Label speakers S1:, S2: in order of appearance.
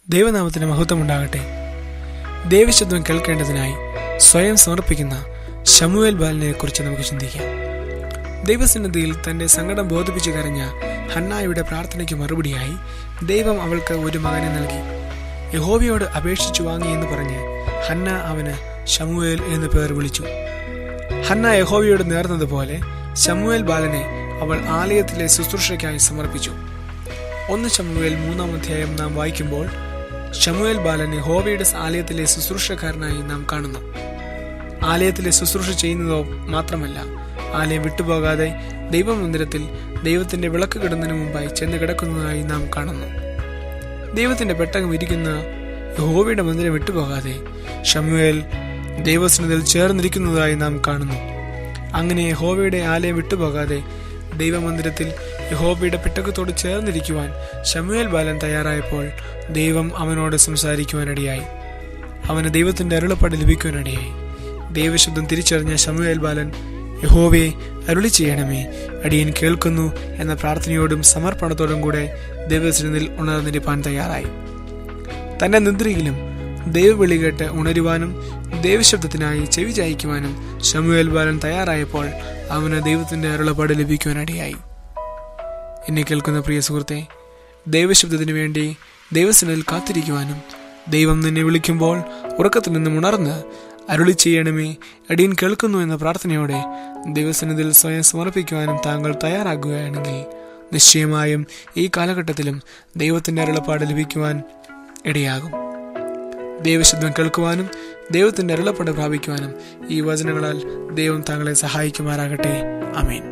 S1: ദൈവനാമത്തിന് മഹത്വമുണ്ടാകട്ടെ. ദൈവശബ്ദം കേൾക്കേണ്ടതിനായി സ്വയം സമർപ്പിക്കുന്ന ശമൂവേൽ ബാലനെ കുറിച്ച് നമുക്ക് ചിന്തിക്കാം. ദൈവസന്നിധിയിൽ തന്റെ സങ്കടം ബോധിപ്പിച്ച് കരഞ്ഞ ഹന്നായുടെ പ്രാർത്ഥനയ്ക്ക് മറുപടിയായി ദൈവം അവൾക്ക് ഒരു മകനെ നൽകി. യഹോവയോട് അപേക്ഷിച്ചു വാങ്ങി എന്ന് പറഞ്ഞ് ഹന്ന അവന് ശമൂവേൽ എന്ന് പേർ വിളിച്ചു. ഹന്ന യഹോവയോട് നേർന്നതുപോലെ ശമൂവേൽ ബാലനെ അവൾ ആലയത്തിലെ ശുശ്രൂഷയ്ക്കായി സമർപ്പിച്ചു. 1 ശമൂവേൽ 3-ാം അധ്യായം നാം വായിക്കുമ്പോൾ ശമൂവേൽ ബാലൻ യഹോവയുടെ ആലയത്തിലെ ശുശ്രൂഷക്കാരനായി നാം കാണുന്നു. ആലയത്തിലെ ശുശ്രൂഷ ചെയ്യുന്നതോ മാത്രമല്ല, ആലയം വിട്ടുപോകാതെ ദൈവമന്ദിരത്തിൽ ദൈവത്തിന്റെ വിളക്ക് കിടുന്നതിന് മുമ്പായി ചെന്ന് കിടക്കുന്നതായി നാം കാണുന്നു. ദൈവത്തിന്റെ പെട്ടകം ഇരിക്കുന്ന യഹോവയുടെ മന്ദിരം വിട്ടുപോകാതെ ശമൂവേൽ ദൈവസന്നിധിയിൽ ചേർന്നിരിക്കുന്നതായി നാം കാണുന്നു. അങ്ങനെ യഹോവയുടെ ആലയം വിട്ടുപോകാതെ ദൈവമന്ദിരത്തിൽ യഹോവയുടെ പെട്ടകത്തോട് ചേർന്നിരിക്കുവാൻ ശമൂവേൽ ബാലൻ തയ്യാറായപ്പോൾ ദൈവം അവനോട് സംസാരിക്കുവാനിടയായി. അവന് ദൈവത്തിന്റെ അരുളപ്പാട് ലഭിക്കുവാനിടയായി. ദൈവശബ്ദം തിരിച്ചറിഞ്ഞ ശമൂവേൽ ബാലൻ യഹോവയെ അരുളി ചെയ്യണമേ, അടിയൻ കേൾക്കുന്നു എന്ന പ്രാർത്ഥനയോടും സമർപ്പണത്തോടും കൂടെ ദൈവസന്നിധിയിൽ ഉണർന്നിരിപ്പാൻ തയ്യാറായി. തന്റെ നിദ്രയിലും ദൈവവിളി കേട്ട് ഉണരുവാനും ദൈവശബ്ദത്തിനായി ചെവി ചായ്ക്കുവാനും ശമൂവേൽ ബാലൻ തയ്യാറായപ്പോൾ അവന് ദൈവത്തിന്റെ അരുളപ്പാട് ലഭിക്കുവാനിടയായി. എന്നെ കേൾക്കുന്ന പ്രിയ സുഹൃത്തെ, ദൈവശബ്ദത്തിനു വേണ്ടി ദൈവസന്നിധിയിൽ കാത്തിരിക്കുവാനും ദൈവം നിന്നെ വിളിക്കുമ്പോൾ ഉറക്കത്തിൽ നിന്നും ഉണർന്ന് അരുളി ചെയ്യണമേ, അടിയൻ കേൾക്കുന്നു എന്ന പ്രാർത്ഥനയോടെ ദൈവസന്നിധിയിൽ സ്വയം സമർപ്പിക്കുവാനും താങ്കൾ തയ്യാറാകുകയാണെങ്കിൽ നിശ്ചയമായും ഈ കാലഘട്ടത്തിലും ദൈവത്തിന്റെ അരുളപ്പാട് ലഭിക്കുവാൻ ഇടയാകും. ദൈവശബ്ദം കേൾക്കുവാനും ദൈവത്തിന്റെ അരുളപ്പാട് പ്രാപിക്കുവാനും ഈ വചനങ്ങളാൽ ദൈവം താങ്കളെ സഹായിക്കുമാറാകട്ടെ. ആമേൻ.